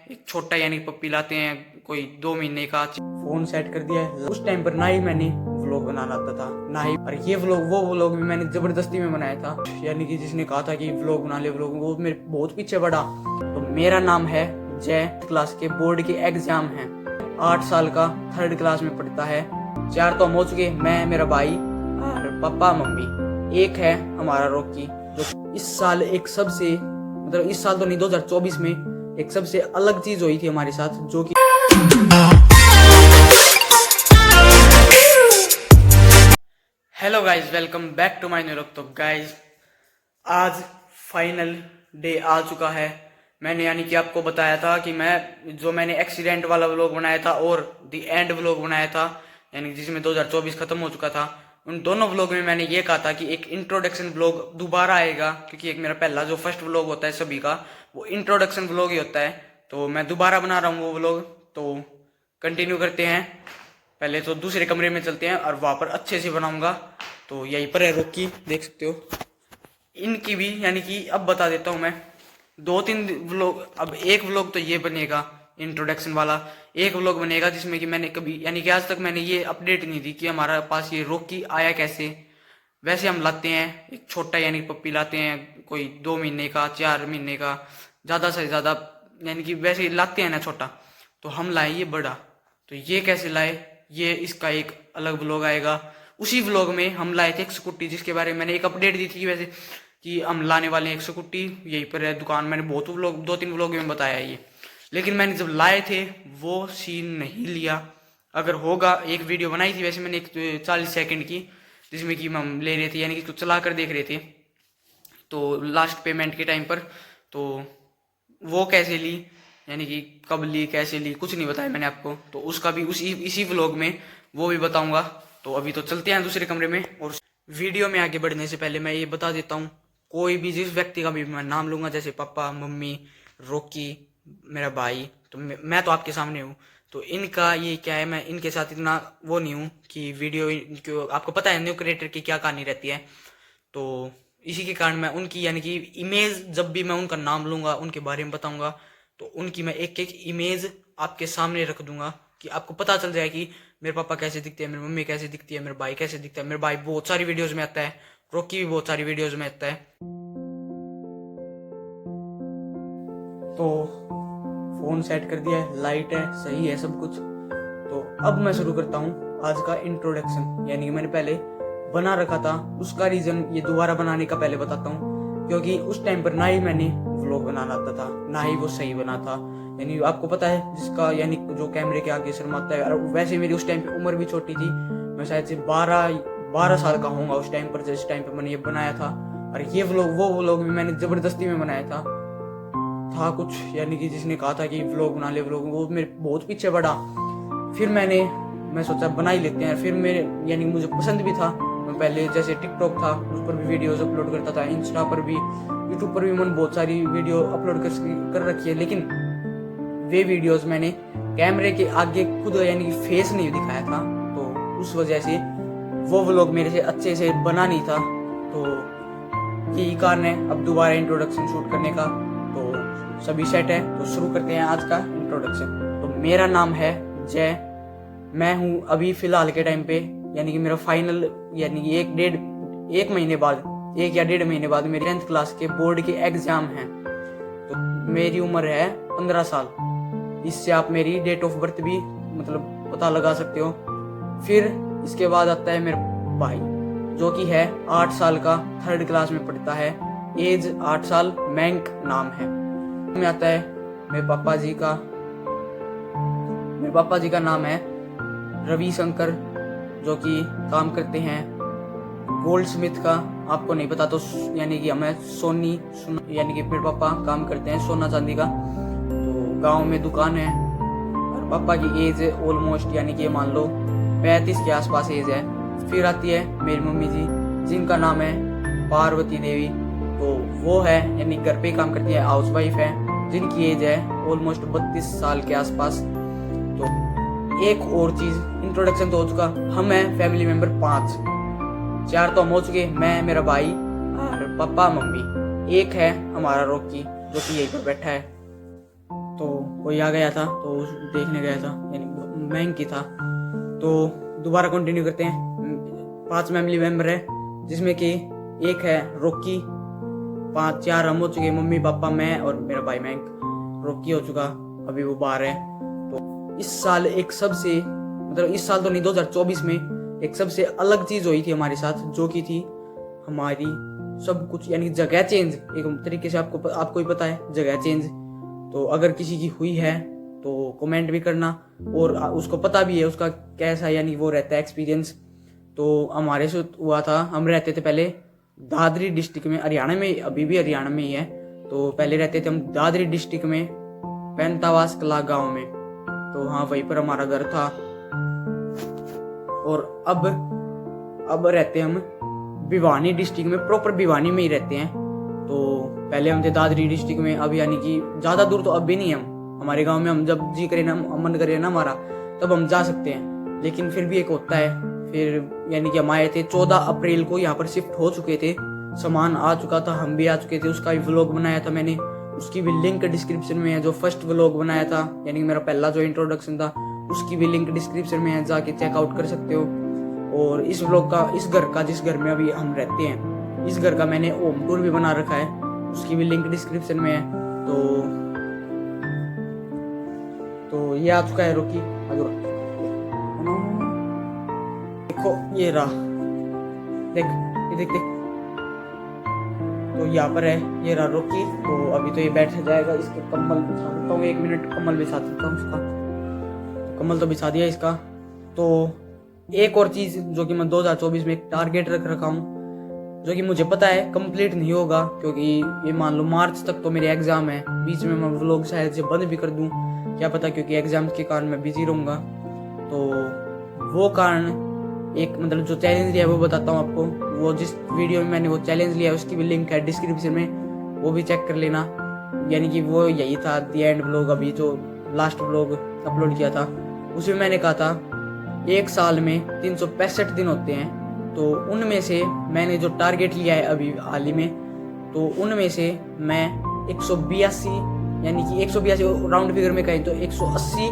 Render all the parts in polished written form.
एक छोटा यानी पप्पी लाते हैं कोई 2 महीने का। फोन सेट कर दिया है। उस टाइम पर ना ही मैंने व्लॉग बनाना आता था ना ही, और ये व्लॉग वो व्लॉग भी मैंने जबरदस्ती में बनाया था। यानी कि जिसने कहा था कि व्लॉग बना ले व्लॉग, वो मेरे बहुत पीछे पड़ा। तो मेरा नाम है जय, क्लास के बोर्ड के एग्जाम है, 8 साल का, 3rd क्लास में पढ़ता है। 4 तो हम हो चुके, मैं, मेरा भाई और पापा मम्मी। एक है हमारा रॉकी, जो इस साल एक सबसे मतलब इस साल तो नहीं 2024 में एक सबसे अलग चीज हुई थी हमारे साथ, जो कि hello guys, welcome back to my new vlog. तो गाइज आज फाइनल डे आ चुका है। मैंने यानी कि आपको बताया था कि मैंने एक्सीडेंट वाला व्लॉग बनाया था और द एंड व्लॉग बनाया था, यानी जिसमें 2024 खत्म हो चुका था। उन दोनों व्लॉग में मैंने ये कहा था कि एक इंट्रोडक्शन व्लॉग दोबारा आएगा, क्योंकि एक मेरा पहला जो फर्स्ट व्लॉग होता है सभी का, वो इंट्रोडक्शन व्लॉग ही होता है। तो मैं दोबारा बना रहा हूँ वो व्लॉग। तो कंटिन्यू करते हैं। पहले तो दूसरे कमरे में चलते हैं और वहां पर अच्छे से बनाऊंगा। तो यहीं पर है रॉकी, देख सकते हो। इनकी भी यानी कि अब बता देता हूँ मैं 2-3 व्लॉग। अब एक व्लॉग तो ये बनेगा इंट्रोडक्शन वाला, एक व्लॉग बनेगा जिसमें कि मैंने कभी यानी कि आज तक मैंने ये अपडेट नहीं दी कि हमारा पास ये रॉकी आया कैसे। वैसे हम लाते हैं एक छोटा यानी पप्पी लाते हैं कोई 2 महीने का, 4 महीने का, ज़्यादा से ज़्यादा, यानी कि वैसे लाते हैं ना छोटा। तो हम लाए ये बड़ा। तो ये कैसे लाए, ये इसका एक अलग व्लॉग आएगा। उसी व्लॉग में हम लाए थे एक स्कूटी, जिसके बारे में मैंने एक अपडेट दी थी वैसे कि हम लाने वाले हैं एक स्कूटी। यहीं पर है दुकान, मैंने बहुत व्लॉग 2-3 व्लॉग में बताया है ये। लेकिन मैंने जब लाए थे वो सीन नहीं लिया। अगर होगा, एक वीडियो बनाई थी वैसे मैंने, एक 40 सेकंड की, जिसमें कि हम ले रहे थे यानी कि चला कर देख रहे थे, तो लास्ट पेमेंट के टाइम पर। तो वो कैसे ली, यानी कि कब ली, कैसे ली, कुछ नहीं बताया मैंने आपको। तो उसका भी इसी व्लॉग में वो भी बताऊंगा। तो अभी तो चलते हैं दूसरे कमरे में। और वीडियो में आगे बढ़ने से पहले मैं ये बता देता हूँ, कोई भी जिस व्यक्ति का भी मैं नाम लूंगा, जैसे पापा, मम्मी, रॉकी, मेरा भाई, तो मैं तो आपके सामने हूँ। तो इनका ये क्या है, मैं इनके साथ इतना वो नहीं हूँ कि वीडियो, आपको पता है न्यू क्रिएटर की क्या कहानी रहती है। तो इसी के कारण मैं उनकी यानी कि इमेज, जब भी मैं उनका नाम लूंगा, उनके बारे में बताऊंगा, तो उनकी मैं एक एक इमेज आपके सामने रख दूंगा कि आपको पता चल जाए कि मेरे पापा कैसे दिखते हैं, मेरी मम्मी कैसे दिखती है, मेरा भाई कैसे दिखता है। मेरा भाई बहुत सारी वीडियोज में आता है, रॉकी भी बहुत सारी वीडियोज में आता है। तो फोन सेट कर दिया है, लाइट है, सही है सब कुछ। तो अब मैं शुरू करता हूँ आज का इंट्रोडक्शन। यानी कि मैंने पहले बना रखा था, उसका रीजन ये दोबारा बनाने का पहले बताता हूँ, क्योंकि उस टाइम पर ना ही मैंने व्लॉग बनाना आता था ना ही वो सही बना था। यानी आपको पता है, जिसका यानी जो कैमरे के आगे शर्माता है। और वैसे मेरी उस टाइम पे उम्र भी छोटी थी, मैं शायद से 12 साल का होऊंगा उस टाइम पर, जिस टाइम पे मैंने ये बनाया था। और ये व्लॉग वो व्लॉग भी मैंने जबरदस्ती में बनाया था कुछ, यानी कि जिसने कहा था कि व्लॉग बना ले व्लॉग, वो मेरे बहुत पीछे पड़ा। फिर मैं सोचा बना ही लेते हैं। फिर मेरे यानी मुझे पसंद भी था। मैं पहले जैसे टिकटॉक था उस पर भी वीडियोस अपलोड करता था, इंस्टा पर भी, यूट्यूब पर भी मैंने बहुत सारी वीडियो अपलोड कर रखी है। लेकिन वे वीडियोस मैंने कैमरे के आगे खुद यानी कि फेस नहीं दिखाया था, तो उस वजह से वो व्लॉग मेरे से अच्छे से बना नहीं था। तो यही कारण है अब दोबारा इंट्रोडक्शन शूट करने का। तो सभी सेट है, तो शुरू करते हैं आज का इंट्रोडक्शन। तो मेरा नाम है जय, मैं हूँ अभी फिलहाल के टाइम पे, यानी कि मेरा फाइनल यानी कि 1 महीने बाद, 1 या 1.5 महीने बाद मेरे 10th क्लास के बोर्ड के एग्जाम हैं। तो मेरी उम्र है 15 साल। इससे आप मेरी डेट ऑफ बर्थ भी मतलब पता लगा सकते हो। फिर इसके बाद आता है मेरा भाई, जो कि है 8 साल का, 3rd क्लास में पढ़ता है, एज 8 साल, मैंक नाम है। में आता है मेरे पापा जी का नाम है रवि शंकर, जो कि काम करते हैं गोल्ड स्मिथ का। आपको नहीं पता तो यानी कि हमें यानी कि मेरे पापा काम करते हैं सोना चांदी का। तो गांव में दुकान है। और पापा की एज ऑलमोस्ट यानी कि मान लो 35 के आसपास एज है। फिर आती है मेरी मम्मी जी, जिनका नाम है पार्वती देवी। तो वो है यानी घर पे ही काम करती है, हाउस वाइफ है, जिनकी एज है ऑलमोस्ट 32 साल के आसपास। तो एक और चीज, इंट्रोडक्शन तो हो चुका, हम हैं फैमिली मेंबर 5। 4 तो हम हो चुके, मैं, मेरा भाई और पापा मम्मी। एक है हमारा रॉकी, जो कि यहीं पर बैठा है। तो कोई आ गया था तो देखने गया था, यानी महंग की था। तो दोबारा कंटिन्यू करते हैं। 5 फैमिली मेम्बर है, जिसमें कि एक है रॉकी, 4 हम हो चुके, मम्मी पापा मैं और मेरा भाई महंग। रॉकी हो चुका, अभी वो बाहर है। तो इस साल एक सबसे, मतलब इस साल तो नहीं, 2024 में एक सबसे अलग चीज हुई थी हमारे साथ, जो की थी हमारी सब कुछ, यानी जगह चेंज। एक तरीके से आपको ही पता है जगह चेंज। तो अगर किसी की हुई है तो कमेंट भी करना, और उसको पता भी है उसका कैसा यानी वो रहता है एक्सपीरियंस। तो हमारे से हुआ था, हम रहते थे पहले दादरी डिस्ट्रिक्ट में, हरियाणा में, अभी भी हरियाणा में ही है। तो पहले रहते थे हम दादरी डिस्ट्रिक्ट में, पैंतावास कला गांव में। तो हाँ, वहीं पर हमारा घर था। और अब रहते हम भिवानी डिस्ट्रिक्ट में, प्रॉपर भिवानी में ही रहते हैं। तो पहले हम थे दादरी डिस्ट्रिक्ट में, अब यानी कि ज्यादा दूर तो अब भी नहीं हम, हमारे गांव में हम जब जी करे ना, मन करे ना हमारा, तब हम जा सकते हैं। लेकिन फिर भी एक होता है, फिर यानी कि हम आए थे 14 अप्रैल को, यहाँ पर शिफ्ट हो चुके थे, सामान आ चुका था, हम भी आ चुके थे। उसका भी व्लॉग बनाया था मैंने, उसकी भी लिंक डिस्क्रिप्शन में है। जो फर्स्ट व्लॉग बनाया था, यानी कि मेरा पहला जो इंट्रोडक्शन था, उसकी भी लिंक डिस्क्रिप्शन में है, जाके चेकआउट कर सकते हो। और इस व्लॉग का, इस घर का, जिस घर में अभी हम रहते हैं, इस घर का मैंने होम टूर भी बना रखा है, उसकी भी लिंक डिस्क्रिप्शन में है। तो ये आ चुका है रॉकी। देखो ये रहा, देख ये देख। तो यहाँ पर है, ये रहा रॉकी। तो अभी तो ये बैठ जाएगा, इसके कम्बल बिछा देता हूँ, 1 मिनट कम्बल बिछा देता हूँ इसका। कम्बल तो बिछा दिया इसका। तो एक और चीज जो कि मैं 2024 में एक टारगेट रख रखा हूँ, जो कि मुझे पता है कंप्लीट नहीं होगा, क्योंकि ये मान लो मार्च तक तो मेरे एग्जाम है। बीच में मैं व्लॉग शायद से बंद भी कर दूं, क्या पता, क्योंकि एग्जाम के कारण मैं बिजी रहूंगा। तो वो कारण, एक मतलब जो चैलेंज लिया है वो बताता हूँ आपको। वो जिस वीडियो में मैंने वो चैलेंज लिया है, उसकी भी लिंक है डिस्क्रिप्शन में, वो भी चेक कर लेना। यानी कि वो यही था दी एंड व्लॉग, अभी जो लास्ट व्लॉग अपलोड किया था उसमें मैंने कहा था 1 साल में 365 दिन होते हैं। तो उनमें से मैंने जो टारगेट लिया है अभी हाल ही में, तो उनमें से मैं 182, यानी कि 182 राउंड फिगर में कहें तो 180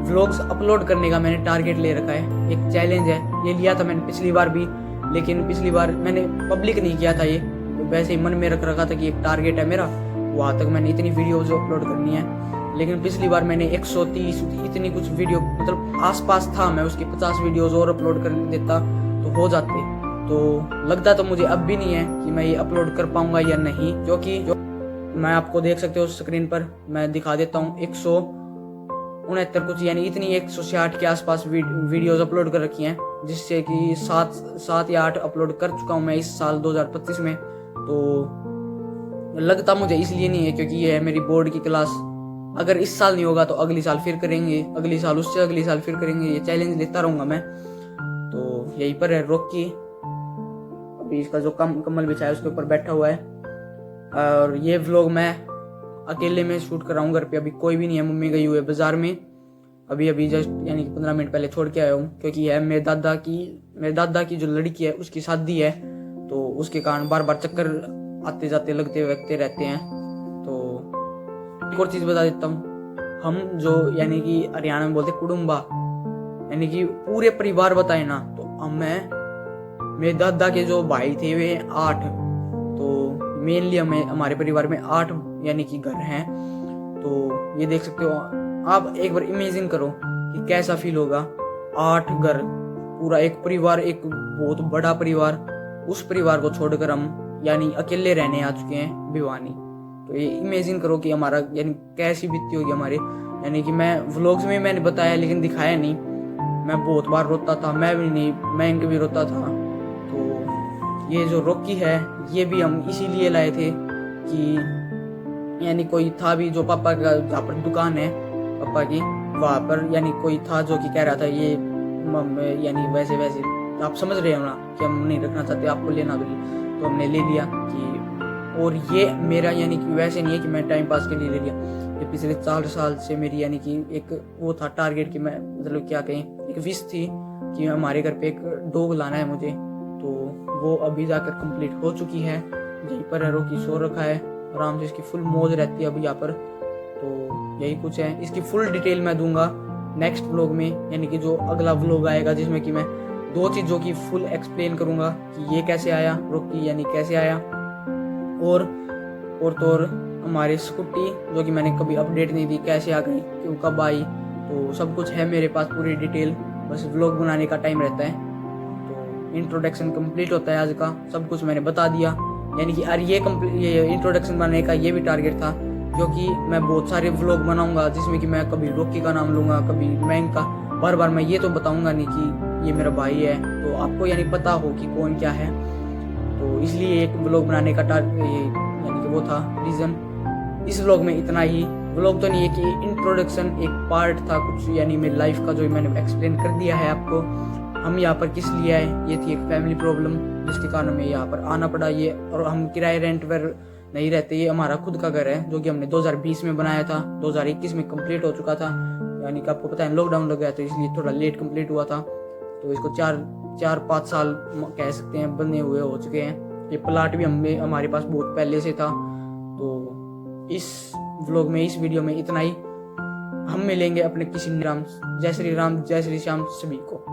व्लॉग्स अपलोड करने का मैंने टारगेट ले रखा है। एक चैलेंज है, ये लिया था मैंने पिछली बार भी, लेकिन पिछली बार मैंने पब्लिक नहीं किया था, ये वैसे ही मन में रख रखा था कि एक टारगेट है मेरा, वहाँ तक मैंने इतनी वीडियोज अपलोड करनी है। लेकिन पिछली बार मैंने 130 इतनी कुछ वीडियो, मतलब आसपास था, मैं उसकी 50 वीडियोज और अपलोड कर देता तो हो जाते। तो लगता तो मुझे अब भी नहीं है कि मैं ये अपलोड कर पाऊंगा या नहीं, क्योंकि जो मैं आपको देख सकते हो स्क्रीन पर, मैं दिखा देता हूँ 169 कुछ, यानी इतनी 160 के आसपास वीडियोज अपलोड कर रखी हैं, जिससे कि 7 या 8 अपलोड कर चुका हूँ मैं इस साल 2025 में। तो लगता मुझे इसलिए नहीं है क्योंकि ये है मेरी बोर्ड की क्लास। अगर इस साल नहीं होगा तो अगली साल फिर करेंगे, अगली साल उससे अगली साल फिर करेंगे, ये चैलेंज लेता रहूंगा मैं। तो यहीं पर है रॉकी, अभी इसका जो कम्बल बिछाया उसके ऊपर बैठा हुआ है। और ये व्लॉग मैं अकेले में शूट कर रहा हूँ, घर पे अभी कोई भी नहीं है, मम्मी गई हुई है बाजार में, अभी जस्ट यानी कि 15 मिनट पहले छोड़ के आया हूँ, क्योंकि है मेरे दादा की जो लड़की है उसकी शादी है, तो उसके कारण बार बार चक्कर आते जाते लगते रहते हैं। तो एक और चीज बता देता हूँ, हम जो यानी कि हरियाणा में बोलते कुडुम्बा, यानी कि पूरे परिवार बताए ना, तो मेरे दादा के जो भाई थे वे 8, तो मेनली हमारे परिवार में 8 यानी कि घर हैं। तो ये देख सकते हो आप, एक बार इमेजिन करो कि कैसा फील होगा, 8 घर, पूरा एक परिवार, एक बहुत बड़ा परिवार, उस परिवार को छोड़कर हम यानी अकेले रहने आ चुके हैं भिवानी। तो ये इमेजिन करो कि हमारा यानी कैसी बीतती होगी हमारी। यानी कि मैं व्लॉग्स में मैंने बताया लेकिन दिखाया नहीं, मैं बहुत बार रोता था, मैं भी नहीं, मैं इनके भी रोता था। तो ये जो रॉकी है, ये भी हम इसीलिए लाए थे कि यानी कोई था भी जो पापा का, जहाँ पर दुकान है पापा की, वहाँ पर यानी कोई था जो कि कह रहा था ये यानी वैसे आप समझ रहे हो ना कि हम नहीं रखना चाहते, आपको लेना भी, तो हमने ले लिया कि। और ये मेरा यानी कि वैसे नहीं है कि मैं टाइम पास के लिए ले लिया, ये पिछले 4 साल से मेरी यानी कि एक वो था टारगेट कि मैं, मतलब क्या कहें, एक विश थी कि हमारे घर पे एक डॉग लाना है मुझे। तो वो अभी जाकर कंप्लीट हो चुकी है, यहीं पर रॉकी सो रखा है आराम से, इसकी फुल मौज रहती है अभी यहाँ पर। तो यही कुछ है। इसकी फुल डिटेल मैं दूंगा नेक्स्ट व्लॉग में, यानी कि जो अगला व्लॉग आएगा, जिसमें कि मैं 2 चीज़ों की फुल एक्सप्लेन करूंगा कि ये कैसे आया रॉकी, यानी कैसे आया, और तो और हमारी स्कूटी जो कि मैंने कभी अपडेट नहीं दी, कैसे आ गई, क्यों, कब आई, तो सब कुछ है मेरे पास पूरी डिटेल। बस व्लॉग बनाने का टाइम रहता है। तो इंट्रोडक्शन कंप्लीट होता है आज का, सब कुछ मैंने बता दिया। यानी कि यार ये इंट्रोडक्शन बनाने का ये भी टारगेट था, क्योंकि मैं बहुत सारे व्लॉग बनाऊंगा जिसमें कि मैं कभी रॉकी का नाम लूँगा, कभी मैंग का। बार बार मैं ये तो बताऊंगा नहीं कि ये मेरा भाई है, तो आपको यानी पता हो कि कौन क्या है। तो इसलिए एक व्लॉग बनाने का यानी कि वो था रीज़न। इस व्लॉग में इतना ही। व्लॉग तो नहीं है कि इंट्रोडक्शन एक पार्ट था कुछ, यानी मेरी लाइफ का, जो मैंने एक्सप्लेन कर दिया है आपको। हम यहाँ पर किस लिए आए, ये थी एक फैमिली प्रॉब्लम जिसके कारण हमें यहाँ पर आना पड़ा। ये और हम किराए रेंट पर नहीं रहते, ये हमारा खुद का घर है जो कि हमने 2020 में बनाया था, 2021 में कंप्लीट हो चुका था। यानी कि आपको पता है लॉकडाउन लग गया, तो इसलिए थोड़ा लेट कंप्लीट हुआ था। तो इसको 4-5 साल कह सकते हैं बने हुए हो चुके हैं। ये प्लाट भी हमारे पास बहुत पहले से था। तो इस व्लॉग में, इस वीडियो में इतना ही। हम मिलेंगे अपने किसी राम, जय श्री राम, जय श्री श्याम सभी को।